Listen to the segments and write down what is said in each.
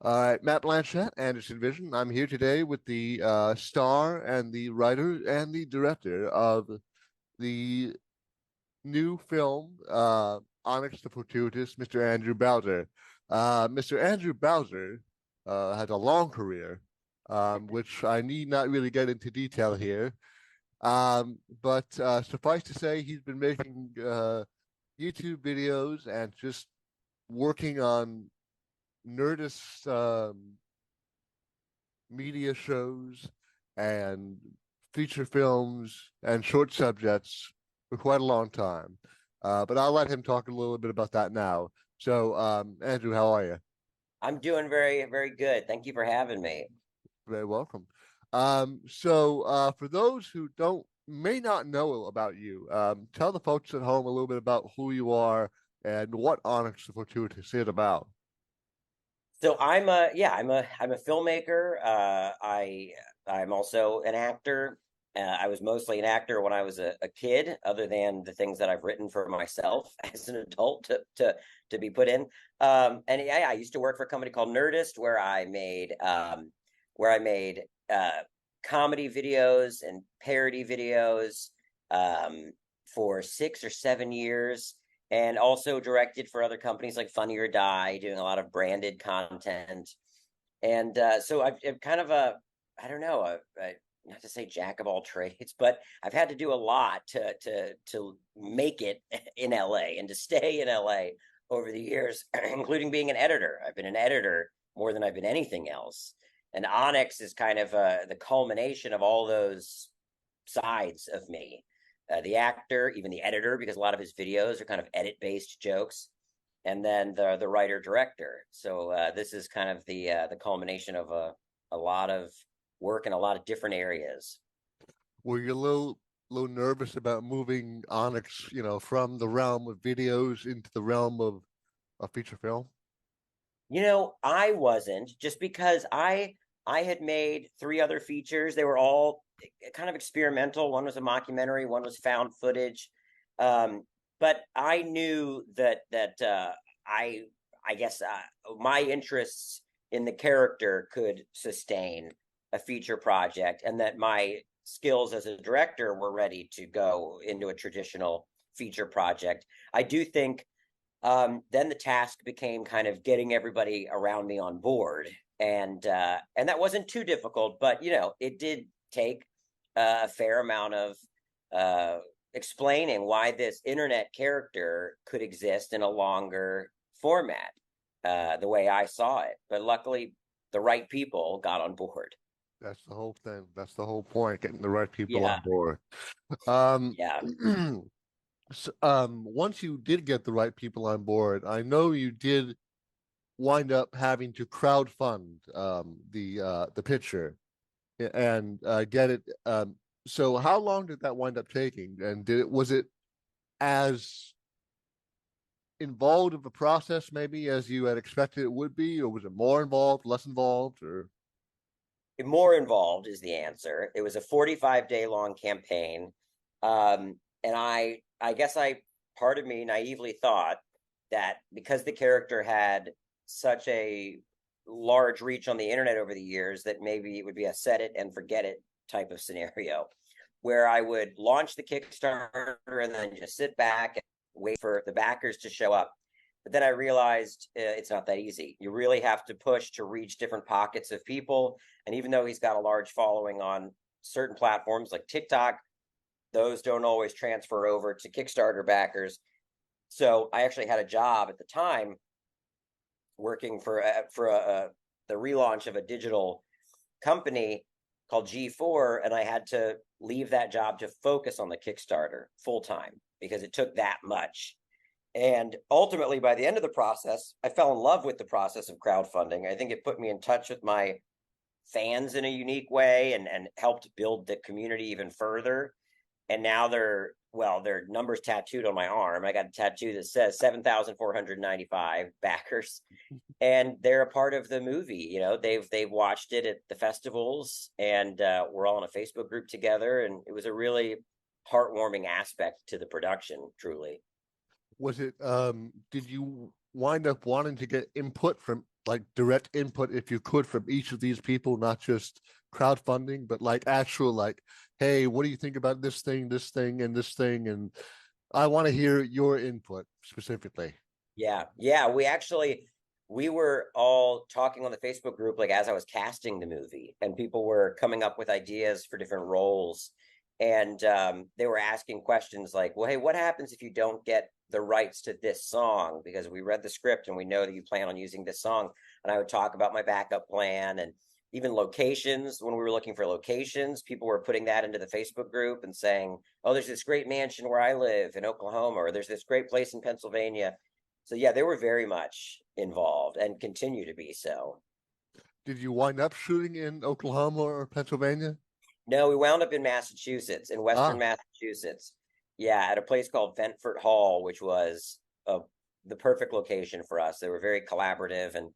Matt Blanchette, Anderson Vision. I'm here today with the star and the writer and the director of the new film, Onyx the Fortuitous, Mr. Andrew Bowser. Mr. Andrew Bowser has a long career, which I need not really get into detail here. But suffice to say, he's been making YouTube videos and just working on Nerdist media shows and feature films and short subjects for quite a long time. But I'll let him talk a little bit about that now. So, Andrew, how are you? I'm doing very, very good. Thank you for having me. Very welcome. So for those who don't may not know about you, tell the folks at home a little bit about who you are and what Onyx the Fortuitous is about. So I'm a filmmaker. I'm also an actor. I was mostly an actor when I was a kid, other than the things that I've written for myself as an adult to be put in. And yeah, I used to work for a company called Nerdist, where I made comedy videos and parody videos for 6 or 7 years, and also directed for other companies like Funny or Die, doing a lot of branded content. And so I'm kind of I don't know, not to say jack of all trades, but I've had to do a lot to make it in LA and to stay in LA over the years, including being an editor. I've been an editor more than I've been anything else. And Onyx is kind of the culmination of all those sides of me. The actor, even the editor, because a lot of his videos are kind of edit-based jokes, and then the writer director. So this is kind of the culmination of a lot of work in a lot of different areas. Were you a little nervous about moving Onyx, from the realm of videos into the realm of a feature film? I wasn't, just because I had made three other features. They were all kind of experimental. One was a mockumentary, one was found footage. But I knew that I guess my interests in the character could sustain a feature project, and that my skills as a director were ready to go into a traditional feature project. I do think then the task became kind of getting everybody around me on board, and that wasn't too difficult, but it did take a fair amount of explaining why this internet character could exist in a longer format, the way I saw it. But luckily, the right people got on board. That's the whole thing. That's the whole point, getting the right people Yeah, on board. Um, yeah. Once you did get the right people on board, I know you did wind up having to crowdfund the picture and get it. So how long did that wind up taking? And was it as involved of a process maybe as you had expected it would be, or was it more involved, less involved, or More involved is the answer. It was a 45-day long campaign. And I guess part of me naively thought that because the character had such a large reach on the internet over the years, that maybe it would be a set it and forget it type of scenario, where I would launch the Kickstarter and then just sit back and wait for the backers to show up. But then I realized it's not that easy. You really have to push to reach different pockets of people. And even though he's got a large following on certain platforms like TikTok, those don't always transfer over to Kickstarter backers. So I actually had a job at the time working for the relaunch of a digital company called G4, and I had to leave that job to focus on the Kickstarter full time because it took that much. And ultimately, by the end of the process, I fell in love with the process of crowdfunding. I think it put me in touch with my fans in a unique way, and helped build the community even further. And now their numbers tattooed on my arm. I got a tattoo that says 7,495 backers, and they're a part of the movie. They've watched it at the festivals, and we're all in a Facebook group together. And it was a really heartwarming aspect to the production, truly. was it did you wind up wanting to get input from like direct input if you could from each of these people, not just crowdfunding, but like actual like, hey, what do you think about this thing, and this thing? And I want to hear your input specifically. Yeah. Yeah. We were all talking on the Facebook group, like as I was casting the movie, and people were coming up with ideas for different roles. And they were asking questions like, well, hey, what happens if you don't get the rights to this song? Because we read the script and we know that you plan on using this song. And I would talk about my backup plan and even locations. When we were looking for locations, people were putting that into the Facebook group and saying, oh, there's this great mansion where I live in Oklahoma, or there's this great place in Pennsylvania. So yeah, they were very much involved and continue to be so. Did you wind up shooting in Oklahoma or Pennsylvania? No, we wound up in Massachusetts, in Western Ah, Massachusetts. Yeah, at a place called Ventford Hall, which was the perfect location for us. They were very collaborative and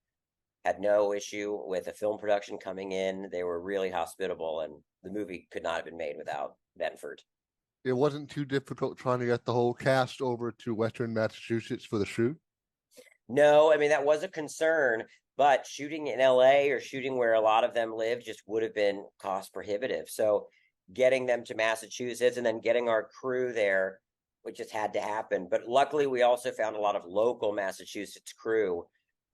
had no issue with a film production coming in. They were really hospitable, and the movie could not have been made without Ventford. it wasn't too difficult trying to get the whole cast over to Western Massachusetts for the shoot. No, I mean that was a concern, but shooting in LA or shooting where a lot of them live just would have been cost prohibitive. So getting them to Massachusetts and then getting our crew there, which just had to happen. But luckily, we also found a lot of local Massachusetts crew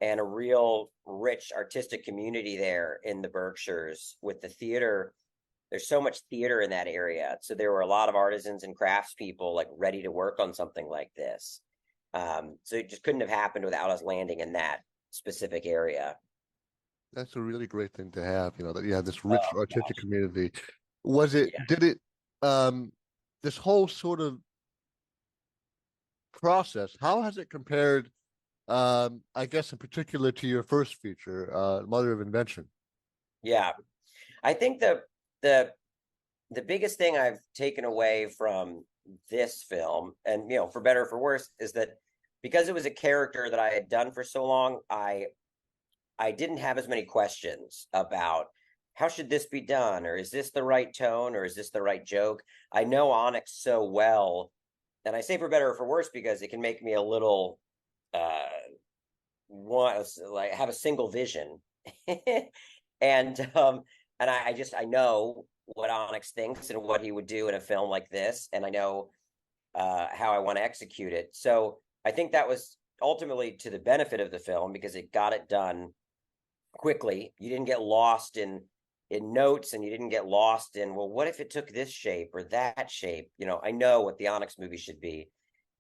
and a real rich artistic community there in the Berkshires with the theater. There's so much theater in that area. So there were a lot of artisans and craftspeople like ready to work on something like this. So it just couldn't have happened without us landing in that specific area. That's a really great thing to have, that you have this rich Oh artistic gosh. community. Was it, Yeah. did it, this whole sort of process, how has it compared, I guess in particular to your first feature, Mother of Invention? Yeah. I think the the biggest thing I've taken away from this film, and for better or for worse, is that because it was a character that I had done for so long, I didn't have as many questions about how should this be done, or is this the right tone, or is this the right joke. I know Onyx so well, and I say for better or for worse because it can make me a little uh want like have a single vision. and I know what Onyx thinks and what he would do in a film like this, and I know how I want to execute it. So I think that was ultimately to the benefit of the film because it got it done quickly. You didn't get lost in notes, and you didn't get lost in, well, what if it took this shape or that shape. I know what the Onyx movie should be.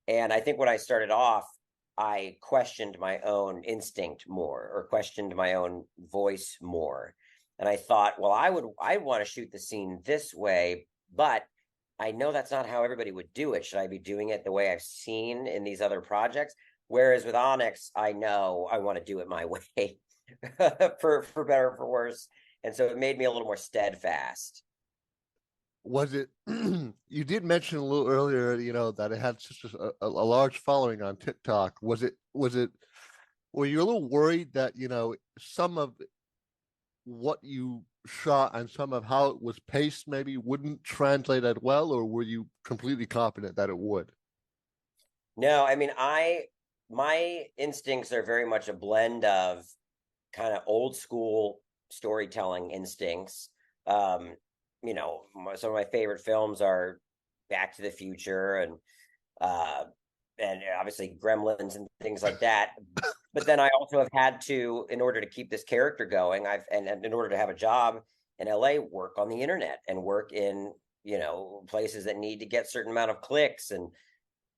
And I think when I started off, I questioned my own instinct more, or questioned my own voice more. And I thought, well, I want to shoot the scene this way, but I know that's not how everybody would do it. Should I be doing it the way I've seen in these other projects? Whereas with Onyx, I know I want to do it my way, for better or for worse. And so it made me a little more steadfast. Was it, you did mention a little earlier, that it had such a large following on TikTok. Were you a little worried that, some of what you shot and some of how it was paced maybe wouldn't translate that well, or were you completely confident that it would? No, I mean, my instincts are very much a blend of kind of old school storytelling instincts. Um, some of my favorite films are Back to the Future uh, and obviously Gremlins and things like that. But then I also have had to, in order to keep this character going, and in order to have a job in LA, work on the internet and work in places that need to get certain amount of clicks and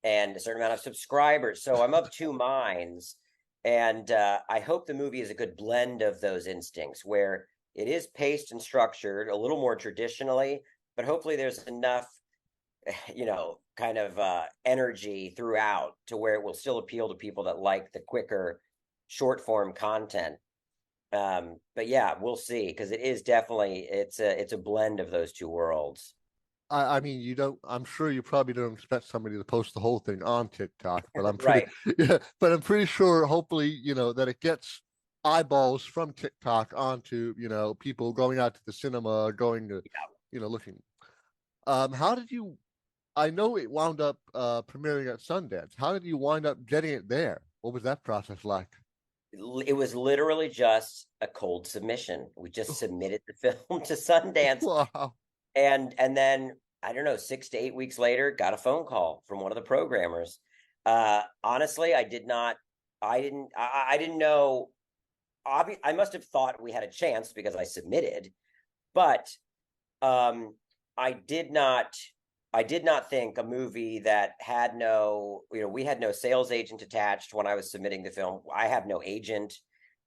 a certain amount of subscribers. So I'm of two minds. And I hope the movie is a good blend of those instincts where it is paced and structured a little more traditionally, but hopefully there's enough, kind of energy throughout to where it will still appeal to people that like the quicker short form content. But yeah, we'll see because it's a blend of those two worlds. I mean, you don't. I'm sure you probably don't expect somebody to post the whole thing on TikTok, but I'm pretty, Right. yeah. But I'm pretty sure, hopefully, that it gets eyeballs from TikTok onto, people going out to the cinema, going to, looking. How did you? I know it wound up premiering at Sundance. How did you wind up getting it there? What was that process like? it was literally just a cold submission. We just submitted the film to Sundance, Wow. and then I don't know, 6 to 8 weeks later, got a phone call from one of the programmers. Honestly, I didn't know. I must have thought we had a chance because I submitted, but um, I did not. I did not think a movie that had no, we had no sales agent attached when I was submitting the film. I have no agent,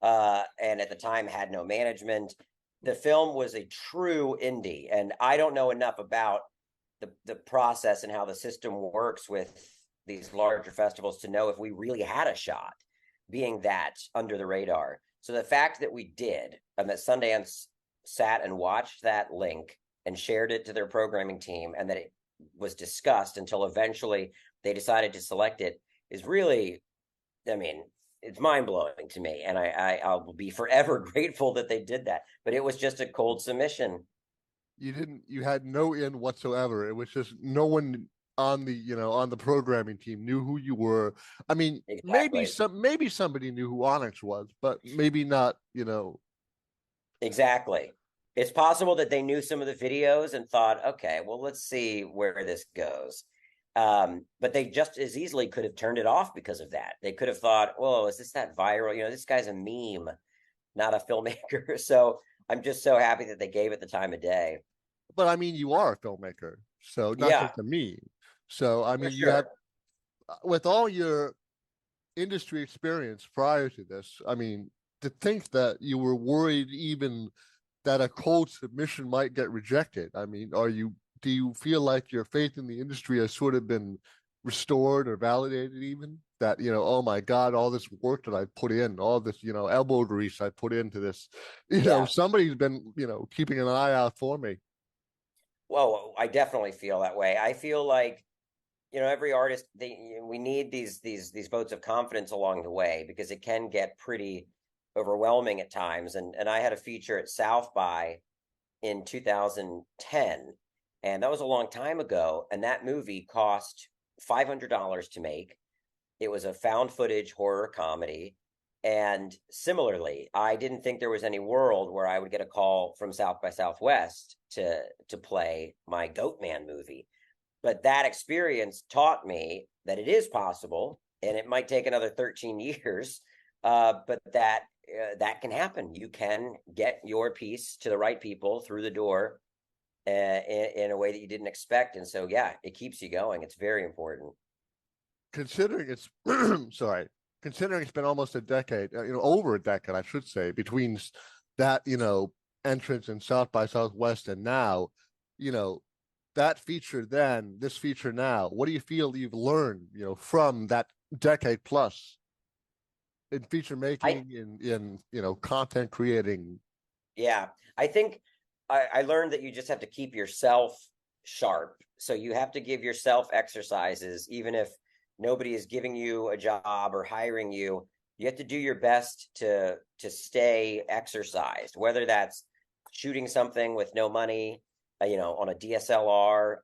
and at the time had no management. The film was a true indie, and I don't know enough about the process and how the system works with these larger festivals to know if we really had a shot being that under the radar. So the fact that we did, and that Sundance sat and watched that link and shared it to their programming team, and that it was discussed until eventually they decided to select it, is really, I mean, it's mind blowing to me, and I'll be forever grateful that they did that. But it was just a cold submission. You had no in whatsoever. It was just no one on the programming team knew who you were. I mean, Exactly. maybe somebody knew who Onyx was, but maybe not. Exactly. It's possible that they knew some of the videos and thought, okay, well, let's see where this goes. But they just as easily could have turned it off because of that. They could have thought, "Whoa, is this that viral? This guy's a meme, not a filmmaker." So I'm just so happy that they gave it the time of day. But I mean, you are a filmmaker, so not Yeah, just a me. So I for mean, you have, sure. with all your industry experience prior to this, I mean, to think that you were worried even that a cold submission might get rejected. I mean, do you feel like your faith in the industry has sort of been restored or validated even? That, oh my God, all this work that I put in, all this, elbow grease I put into this, Yeah. somebody's been, keeping an eye out for me. Well, I definitely feel that way. I feel like every artist, we need these votes of confidence along the way because it can get pretty overwhelming at times. And I had a feature at South by in 2010, and that was a long time ago. And that movie cost $500 to make. It was a found footage horror comedy. And similarly, I didn't think there was any world where I would get a call from South by Southwest to play my Goatman movie. But that experience taught me that it is possible, and it might take another 13 years, but that can happen. You can get your piece to the right people through the door in a way that you didn't expect. And so, yeah, it keeps you going. It's very important. Considering it's sorry, considering it's been almost a decade, over a decade, I should say, between that, entrance in South by Southwest and now, you know, that feature then, this feature now, what do you feel you've learned, from that decade plus in feature I making, in content creating? Yeah, I think I learned that you just have to keep yourself sharp. So you have to give yourself exercises, even if nobody is giving you a job or hiring you. You have to do your best to stay exercised, whether that's shooting something with no money, on a DSLR,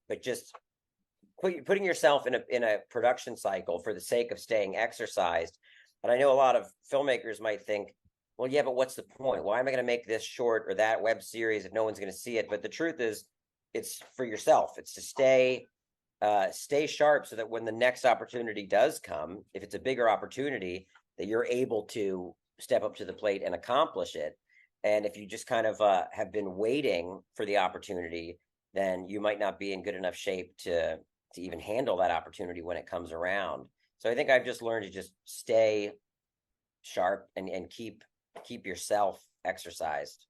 but just putting yourself in a production cycle for the sake of staying exercised. And I know a lot of filmmakers might think, well, yeah, but what's the point? Why am I going to make this short or that web series if no one's going to see it? But the truth is, it's for yourself. It's to stay sharp so that when the next opportunity does come, if it's a bigger opportunity, that you're able to step up to the plate and accomplish it. And if you just kind of have been waiting for the opportunity, then you might not be in good enough shape to even handle that opportunity when it comes around. So I think I've just learned to just stay sharp and keep yourself exercised.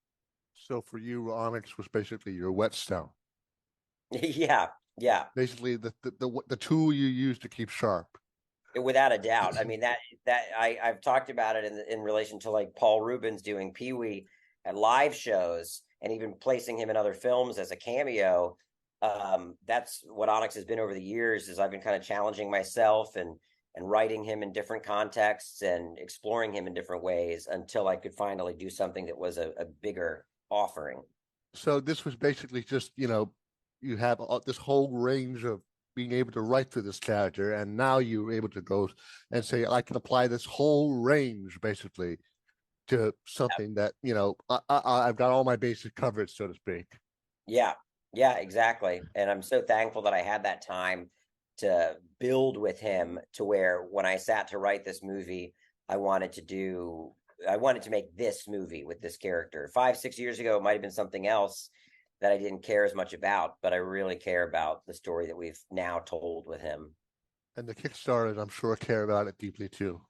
So for you, Onyx was basically your whetstone, Yeah, yeah, basically the tool you use to keep sharp. without a doubt. I mean that I've talked about it in relation to like Paul Rubens doing Pee Wee at live shows and even placing him in other films as a cameo. That's what Onyx has been over the years. Is I've been kind of challenging myself and writing him in different contexts and exploring him in different ways until I could finally do something that was a bigger offering. So this was basically just, you have this whole range of being able to write for this character, and now you're able to go and say, I can apply this whole range basically to something that, I've got all my bases covered, so to speak. Yeah, yeah, exactly. And I'm so thankful that I had that time to build with him to where when I sat to write this movie, I wanted to do, I wanted to make this movie with this character. 5, 6 years ago, it might have been something else that I didn't care as much about, but I really care about the story that we've now told with him. And the Kickstarters, I'm sure, care about it deeply too.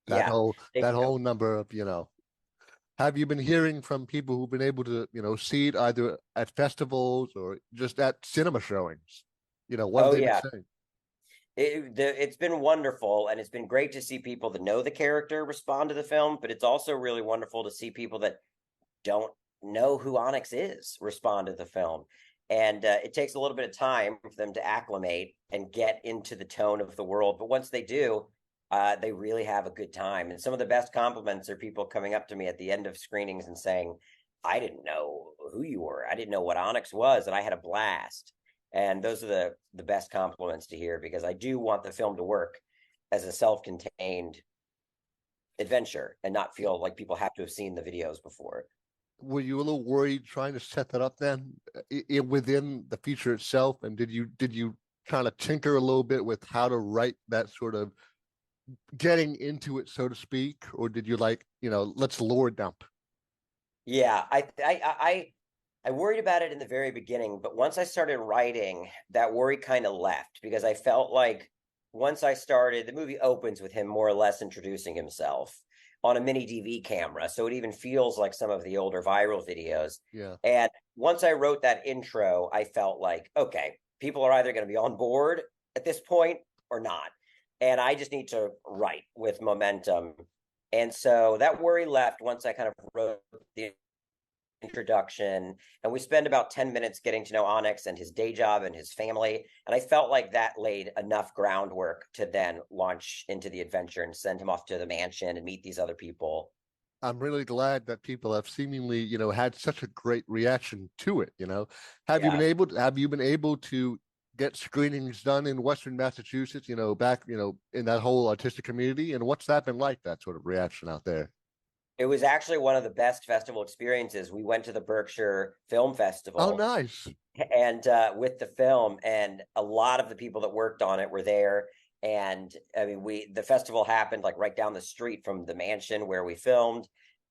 That Yeah, whole they that do. whole number of, have you been hearing from people who've been able to, see it either at festivals or just at cinema showings? What have Oh they been yeah, saying? it's been wonderful, and it's been great to see people that know the character respond to the film, but it's also really wonderful to see people that don't know who Onyx is respond to the film. And it takes a little bit of time for them to acclimate and get into the tone of the world. But once they do, they really have a good time. And some of the best compliments are people coming up to me at the end of screenings and saying, I didn't know who you were. I didn't know what Onyx was, and I had a blast. And those are the best compliments to hear, because I do want the film to work as a self-contained adventure and not feel like people have to have seen the videos before. Were you a little worried trying to set that up then, within the feature itself? And did you kind of tinker a little bit with how to write that sort of getting into it, so to speak, or did you like, let's lower dump? Yeah, I worried about it in the very beginning, but once I started writing, that worry kind of left, because I felt like once I started, the movie opens with him more or less introducing himself on a mini DV camera, so it even feels like some of the older viral videos. Yeah. And once I wrote that intro, I felt like, okay, people are either going to be on board at this point or not. And I just need to write with momentum. And so that worry left once I kind of wrote the introduction, and we spend about 10 minutes getting to know Onyx and his day job and his family, and I felt like that laid enough groundwork to then launch into the adventure and send him off to the mansion and meet these other people. I'm really glad that people have seemingly, had such a great reaction to it. Yeah, Have you been able to get screenings done in Western Massachusetts, back, in that whole artistic community? And what's that been like, that sort of reaction out there? it was actually one of the best festival experiences. We went to the Berkshire Film Oh, Festival, nice. and with the film, and a lot of the people that worked on it were there. And I mean, the festival happened like right down the street from the mansion where we filmed,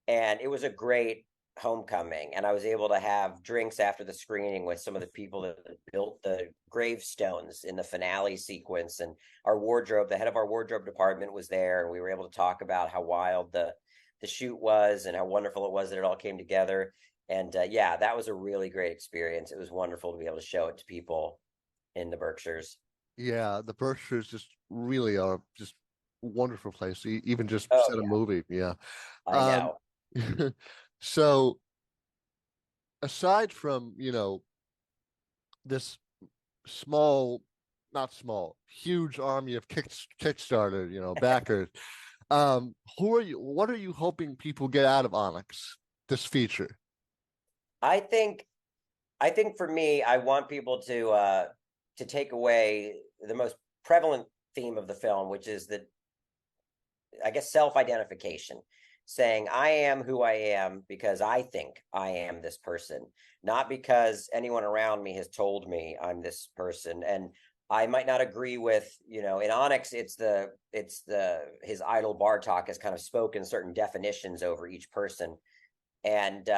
and it was a great homecoming. And I was able to have drinks after the screening with some of the people that built the gravestones in the finale sequence, and our wardrobe, the head of our wardrobe department was there, and we were able to talk about how wild the shoot was and how wonderful it was that it all came together. And yeah, that was a really great experience. It was wonderful to be able to show it to people in the Berkshires. Yeah, the Berkshires just really are just wonderful place. Even just Oh set a yeah, movie. Yeah. I Um, know. so aside from, this small, not small, huge army of Kickstarter, backers. What are you hoping people get out of Onyx, this feature? I think I think for me, I want people to take away the most prevalent theme of the film, which is that, I guess, self-identification, saying I am who I am because I think I am this person, not because anyone around me has told me I'm this person. And I might not agree with, in Onyx, it's the his idol Bartok has kind of spoken certain definitions over each person. And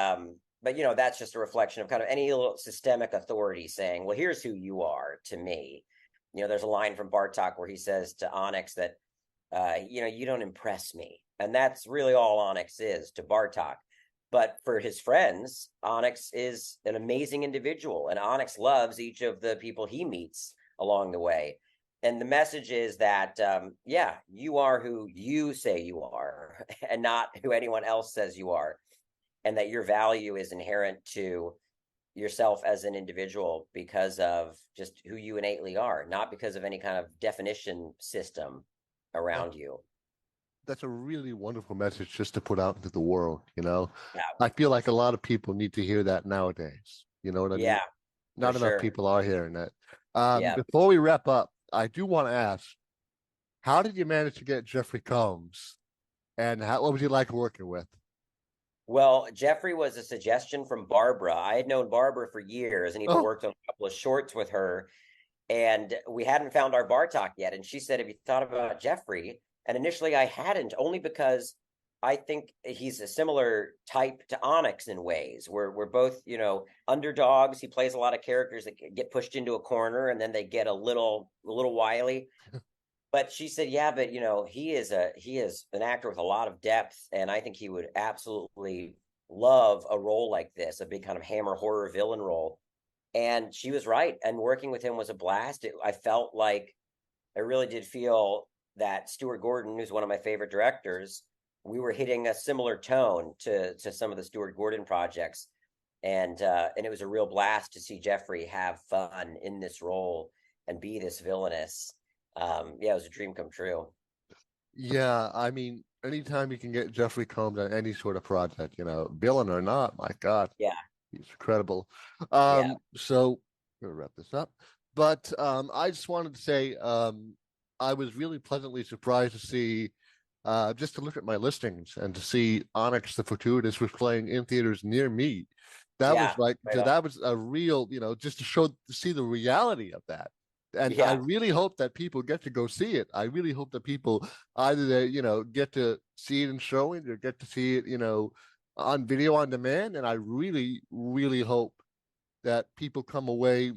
but that's just a reflection of kind of any little systemic authority saying, well, here's who you are to me. There's a line from Bartok where he says to Onyx that you don't impress me. And that's really all Onyx is to Bartok. But for his friends, Onyx is an amazing individual, and Onyx loves each of the people he meets along the way. And the message is that, yeah, you are who you say you are, and not who anyone else says you are, and that your value is inherent to yourself as an individual because of just who you innately are, not because of any kind of definition system That, around you. that's a really wonderful message just to put out into the world. Yeah, I feel like a lot of people need to hear that nowadays. You know what I mean? yeah, for Not enough sure. people are hearing that. Yeah. Before we wrap up, I do want to ask, how did you manage to get Jeffrey Combs, and what was he like working with? Well, Jeffrey was a suggestion from Barbara. I had known Barbara for years and even Oh, worked on a couple of shorts with her. And we hadn't found our Bartok yet. And she said, "Have you thought about Jeffrey?" And initially I hadn't, only because I think he's a similar type to Onyx in ways. We're both, underdogs. He plays a lot of characters that get pushed into a corner and then they get a little wily. But she said, "Yeah, but he is an actor with a lot of depth, and I think he would absolutely love a role like this, a big kind of hammer horror villain role." And she was right. And working with him was a blast. I felt like I really did feel that Stuart Gordon, who's one of my favorite directors, we were hitting a similar tone to some of the Stuart Gordon projects, and it was a real blast to see Jeffrey have fun in this role and be this villainous. Yeah, it was a dream come true. yeah. I mean, anytime you can get Jeffrey Combs on any sort of project, villain or not, my God, Yeah, he's incredible. yeah, So we'll wrap this up. But I just wanted to say, I was really pleasantly surprised to see, just to look at my listings and to see Onyx the Fortuitous was playing in theaters near me. That was yeah, like, right so on. that was a real, just to see the reality of that. And I Yeah, really hope that people get to go see it. I really hope that people either they, get to see it in showing or get to see it, on video on demand. And I really, really hope that people come away,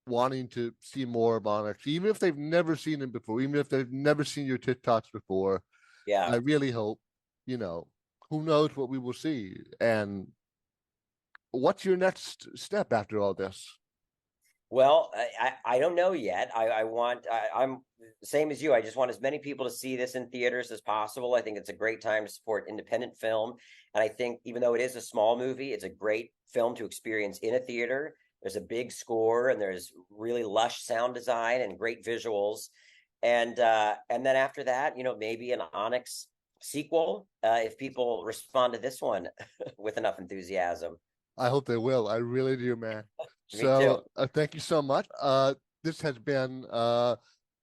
wanting to see more of Onyx, even if they've never seen him before, even if they've never seen your TikToks before. yeah. I really hope, you know, who knows what we will see. And what's your next step after all this? Well, I don't know yet. I'm the same as you. I just want as many people to see this in theaters as possible. I think it's a great time to support independent film. And I think even though it is a small movie, it's a great film to experience in a theater. There's a big score and there's really lush sound design and great visuals. And then after that, maybe an Onyx sequel, if people respond to this one with enough enthusiasm. I hope they will. I really do, man. Me too. So thank you so much. This has been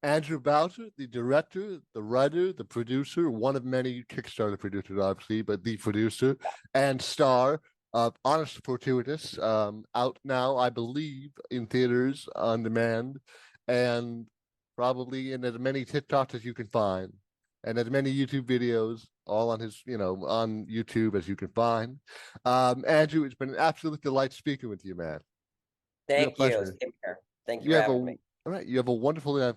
Andrew Bowser, the director, the writer, the producer, one of many Kickstarter producers, obviously, but the producer and star of Honest Fortuitous, out now, I believe, in theaters on demand, and probably in as many TikToks as you can find, and as many YouTube videos, all on his, on YouTube as you can find. Andrew, it's been an absolute delight speaking with you, man. Real Thank you. pleasure. Same here. Thank you You for have a having all me. right. You have a wonderful